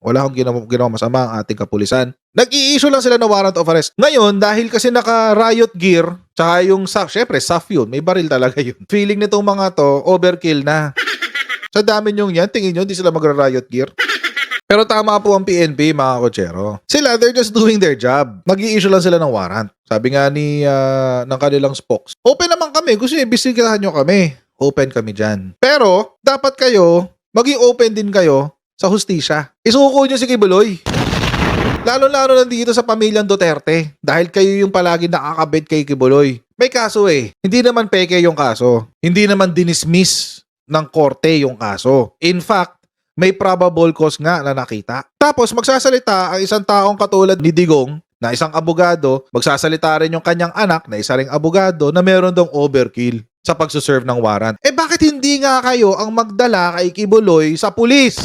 Wala akong ginawa masama ang ating kapulisan. Nag-i-issue lang sila ng warrant of arrest. Ngayon, dahil kasi naka-riot gear, tsaka yung syempre, SAF yun. May baril talaga yun. Feeling nitong mga to, overkill na. Sa dami nyong yan, tingin nyo, hindi sila magra-riot gear? Pero tama po ang PNP, mga kotsero. Sila, they're just doing their job. Nag-i-issue lang sila ng warrant. Sabi nga ng kanilang spokes, open naman kami. Gusto nyo, ibisigahan nyo kami. Open kami dyan. Pero, dapat kayo, maging open din kayo sa hustisya. Isuko nyo si Kibuloy. Lalo-lalo nandito sa pamilyang Duterte. Dahil kayo yung palagi nakakabit kay Kibuloy. May kaso eh. Hindi naman peke yung kaso. Hindi naman dinismiss ng korte yung kaso. In fact, may probable cause nga na nakita. Tapos magsasalita ang isang taong katulad ni Digong na isang abogado, magsasalita rin yung kanyang anak na isa ring abogado na meron dong overkill sa pagsuserve ng warrant. Eh bakit hindi nga kayo ang magdala kay Kibuloy sa pulis?